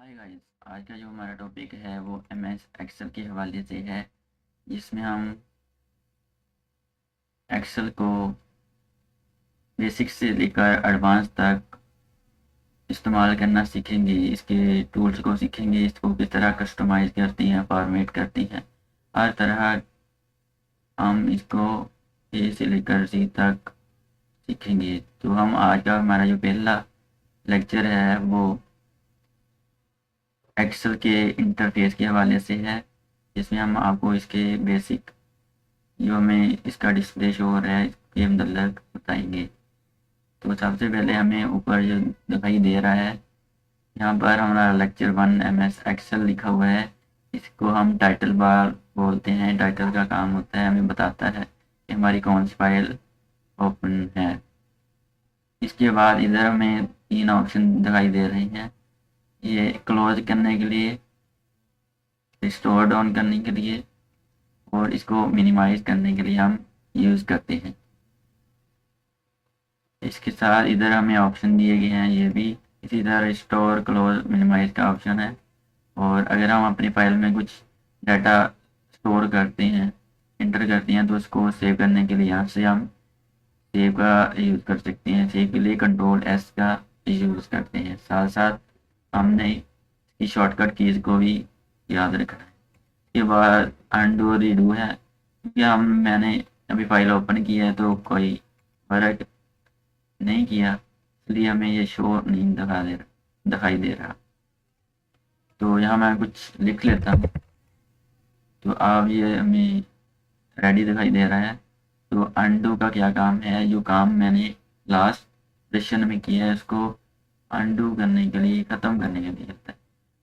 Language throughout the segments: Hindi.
हाय गाइस, आज का जो हमारा टॉपिक है वो एमएस एक्सेल के हवाले से है, जिसमें हम एक्सेल को बेसिक से लेकर एडवांस तक इस्तेमाल करना सीखेंगे। इसके टूल्स को सीखेंगे, इसको किस तरह कस्टमाइज करती हैं, फॉर्मेट करती हैं, हर तरह हम इसको ए से लेकर सी तक सीखेंगे। तो हम आज का हमारा जो पहला लेक्चर है वो एक्सेल के इंटरफेस के हवाले से है, जिसमें हम आपको इसके बेसिक जो हमें इसका डिस्प्ले शो हो रहा है इसके मतलब बताएंगे। तो सबसे पहले हमें ऊपर जो दिखाई दे रहा है, यहाँ पर हमारा लेक्चर 1 एमएस एक्सेल लिखा हुआ है। इसको हम टाइटल बार बोलते हैं। टाइटल का काम होता है, हमें बताता है कि हमारी कौन सी फाइल ओपन है। इसके बाद इधर हमें 3 ऑप्शन दिखाई दे रहे हैं। ये क्लोज करने के लिए, रिस्टोर डाउन करने के लिए और इसको मिनिमाइज करने के लिए हम यूज़ करते हैं। इसके साथ इधर हमें ऑप्शन दिए गए हैं, ये भी इसी तरह स्टोर, क्लोज, मिनिमाइज का ऑप्शन है। और अगर हम अपनी फाइल में कुछ डाटा स्टोर करते हैं, इंटर करते हैं, तो उसको सेव करने के लिए यहाँ से हम सेव का यूज़ कर सकते हैं। सेव के लिए कंट्रोल एस का यूज़ करते हैं। साथ साथ हमने इसकी शॉर्टकट कीज़ को भी याद रखना है। इसके बाद अनडू और रीडू है, क्योंकि मैंने अभी फाइल ओपन की है तो कोई फर्क नहीं किया, इसलिए हमें ये शो नहीं दिखाई दे रहा। तो यहाँ मैं कुछ लिख लेता हूँ। तो अब ये हमें रेडी दिखाई दे रहा है। तो अनडू का क्या काम है, जो काम मैंने लास्ट सेशन में किया है उसको अनडू करने के लिए, ख़त्म करने के लिए करता है।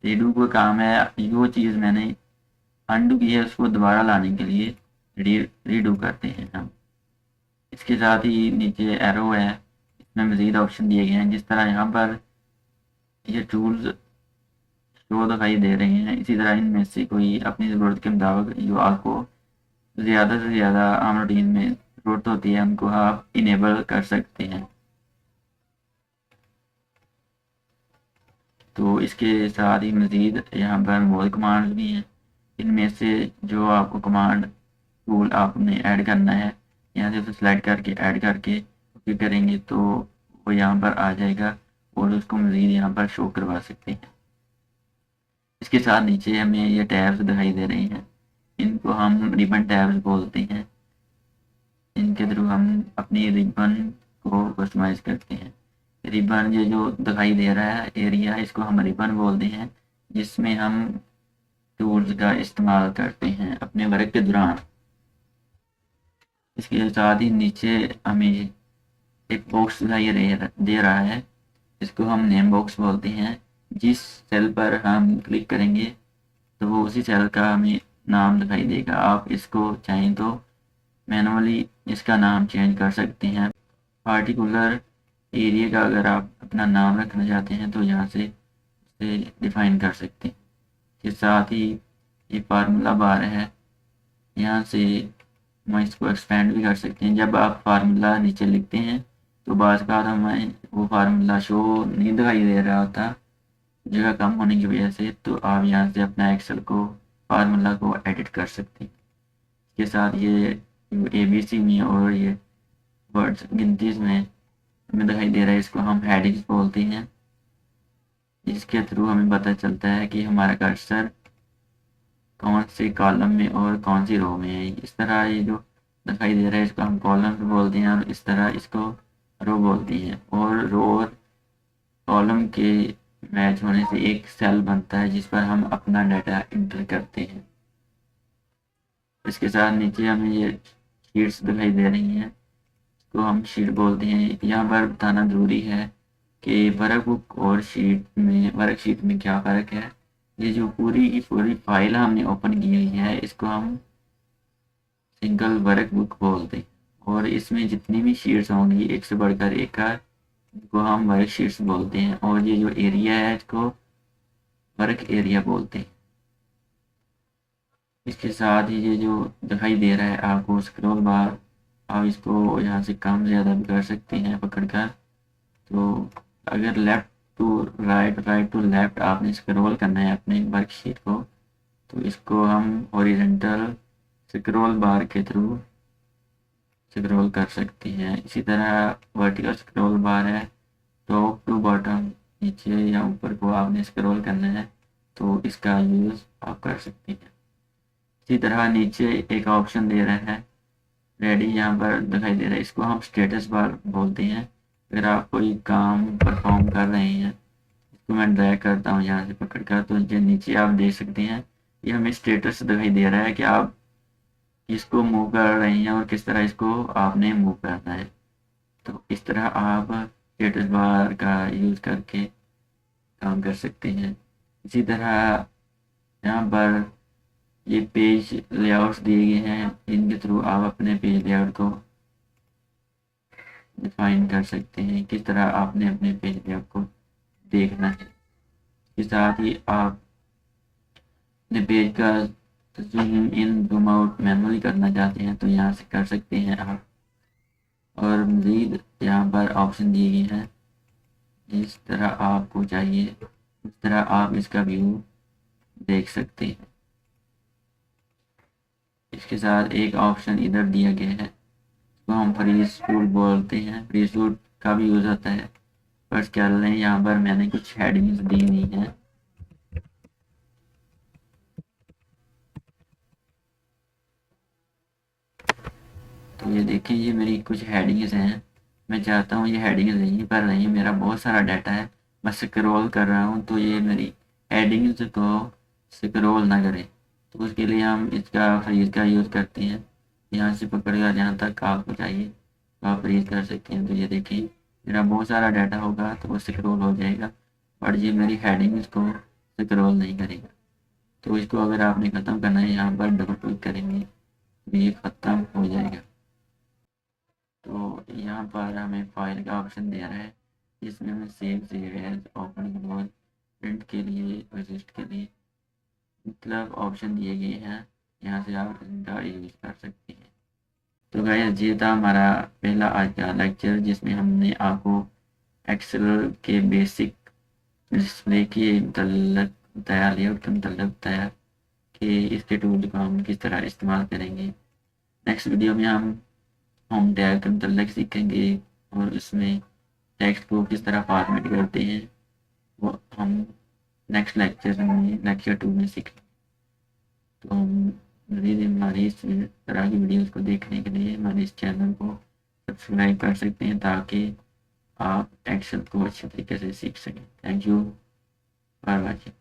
रीडू का काम है, जो चीज़ मैंने अनडू की है उसको दोबारा लाने के लिए रीडू करते हैं हम। इसके साथ ही नीचे एरो है, इसमें मज़ीद ऑप्शन दिए गए हैं। जिस तरह यहाँ पर ये टूल्स शो दिखाई दे रहे हैं, इसी तरह इनमें से कोई अपनी ज़रूरत के मुताबिक जो आपको ज़्यादा से ज़्यादा आम रूटीन में ज़रूरत होती है, उनको आप इनेबल कर सकते हैं। तो इसके साथ ही मज़ीद यहाँ पर बहुत कमांड्स भी हैं। इनमें से जो आपको कमांड टूल आपने ऐड करना है, यहाँ से तो सेलेक्ट करके ऐड करके ओके करेंगे तो वो यहाँ पर आ जाएगा और उसको मज़ीद यहाँ पर शो करवा सकते हैं। इसके साथ नीचे हमें ये टैब्स दिखाई दे रहे हैं, इनको हम रिबन टैब्स बोलते हैं। इनके थ्रू हम अपनी रिबन को कस्टमाइज करते हैं। रिबन ये जो दिखाई दे रहा है एरिया, इसको हम रिबन बोलते हैं, जिसमें हम टूल्स का इस्तेमाल करते हैं अपने वर्क के दौरान। इसके साथ ही नीचे हमें एक बॉक्स दिखाई दे रहा है, इसको हम नेम बॉक्स बोलते हैं। जिस सेल पर हम क्लिक करेंगे तो वो उसी सेल का हमें नाम दिखाई देगा। आप इसको चाहें तो मैनुअली इसका नाम चेंज कर सकते हैं। पार्टिकुलर एरिया का अगर आप अपना नाम रखना चाहते हैं तो यहाँ से उसे डिफाइन कर सकते हैं। इसके साथ ही ये फार्मूला बार है, यहाँ से हम इसको एक्सपेंड भी कर सकते हैं। जब आप फार्मूला नीचे लिखते हैं तो बाज़ का हमें वो फार्मूला शो नहीं दिखाई दे रहा होता जगह कम होने की वजह से, तो आप यहाँ से अपना एक्सेल को फार्मूला को एडिट कर सकते हैं। इसके साथ ये ABC में और ये वर्ड्स गिनतीज में हमें दिखाई दे रहा है, इसको हम हेडिंग्स बोलते हैं, जिसके थ्रू हमें पता चलता है कि हमारा कर्सर कौन से कॉलम में और कौन सी रो में है। इस तरह ये जो दिखाई दे रहा है इसको हम कॉलम भी बोलते हैं और इस तरह इसको रो बोलते हैं। और रो और कॉलम के मैच होने से एक सेल बनता है जिस पर हम अपना डाटा इंटर करते हैं। इसके साथ नीचे हमें ये शीट्स दिखाई दे रही हैं, इसको हम शीट बोलते हैं। यहाँ पर बताना ज़रूरी है कि वर्कबुक और वर्कशीट में क्या फ़र्क है। ये जो पूरी की पूरी फाइल हमने ओपन की हुई है इसको हम सिंगल वर्कबुक बोलते हैं, और इसमें जितनी भी शीट्स होंगी एक से बढ़कर एक का, इनको हम वर्कशीट्स बोलते हैं। और ये जो एरिया है इसको वर्क एरिया बोलते हैं। इसके साथ ही ये जो दिखाई दे रहा है आपको स्क्रॉल बार, आप इसको यहाँ से कम ज़्यादा भी कर सकते हैं पकड़कर। तो अगर left to right, right to left आपने स्क्रॉल करना है अपने वर्कशीट को। तो इसको हम हॉरिजॉन्टल स्क्रॉल बार के थ्रू स्क्रॉल कर सकते हैं। इसी तरह वर्टिकल स्क्रॉल बार है, टॉप टू बॉटम, नीचे या ऊपर को आपने स्क्रॉल करना है, तो इसका यूज़ आप कर सकते हैं। इसी तरह नीचे एक ऑप्शन दे रहा है रेडी, यहाँ पर दिखाई दे रहा है, इसको हम स्टेटस बार बोलते हैं। अगर आप कोई काम परफॉर्म कर रहे हैं, इसको मैं ड्रैग करता हूँ यहाँ से पकड़ कर, तो जो नीचे आप देख सकते हैं ये हमें स्टेटस दिखाई दे रहा है कि आप इसको मूव कर रहे हैं और किस तरह इसको आपने मूव करना है। तो इस तरह आप स्टेटस बार का यूज़ करके काम कर सकते हैं। इसी तरह यहाँ पर ये पेज लेआउट्स दिए गए हैं, इनके थ्रू आप अपने पेज लेआउट को डिफाइन कर सकते हैं, किस तरह आपने अपने पेज लेआउट को देखना है। इसके साथ ही आप अपने पेज का zoom in zoom out manually करना चाहते हैं तो यहाँ से कर सकते हैं आप। और मज़ीद यहाँ पर ऑप्शन दिए गए हैं, जिस तरह आपको चाहिए उस तरह आप इसका व्यू देख सकते हैं। इसके साथ एक ऑप्शन इधर दिया गया है, इसको हम फ्रीज टूल बोलते हैं। फ्रीज टूल का भी यूज़ होता है। फर्स्ट क्या लें, यहाँ पर मैंने कुछ हेडिंग्स दी हुई हैं। तो ये देखिए, ये मेरी कुछ हेडिंग्स हैं। मैं चाहता हूँ ये हेडिंग्स यहीं पर रहीं, मेरा बहुत सारा डाटा है, मैं स्क्रॉल कर रहा हूँ तो ये मेरी हेडिंग्स को स्क्रॉल ना करे। तो उसके लिए हम इसका फ्रीज का यूज़ करते हैं। यहाँ से पकड़ेगा जहाँ तक आपको चाहिए तो आप फ्रीज कर सकते हैं। तो ये देखिए, मेरा बहुत सारा डाटा होगा तो वो स्क्रॉल हो जाएगा, और ये मेरी हेडिंग्स को स्क्रॉल नहीं करेगा। तो इसको अगर आपने ख़त्म करना है, यहाँ पर डबल क्लिक करेंगे तो ये ख़त्म हो जाएगा। तो यहाँ पर हमें फाइल का ऑप्शन दे रहा है, जिसमें हमें save as, open, close, print के लिए, रजिस्ट के लिए मतलब ऑप्शन दिए गए हैं। यहाँ से आप इनका यूज़ कर सकते हैं। तो गाइस, ये था हमारा पहला आज का लेक्चर, जिसमें हमने आपको एक्सेल के बेसिक डिस्प्ले के मतलब बताया, लेआउट के मतलब बताया कि इसके टूल को हम किस तरह इस्तेमाल करेंगे। नेक्स्ट वीडियो में हम टैग के मतलब सीखेंगे और उसमें टेक्स्ट को किस तरह फॉर्मेट करते हैं, वो हम नेक्स्ट लेक्चर में लेक्चर 2 में सीखेंगे। तो मज़ीद हमारी इस तरह की वीडियोस को देखने के लिए हमारे इस चैनल को सब्सक्राइब कर सकते हैं, ताकि आप एक्सेल को अच्छे तरीके से सीख सकें। Thank you for watching.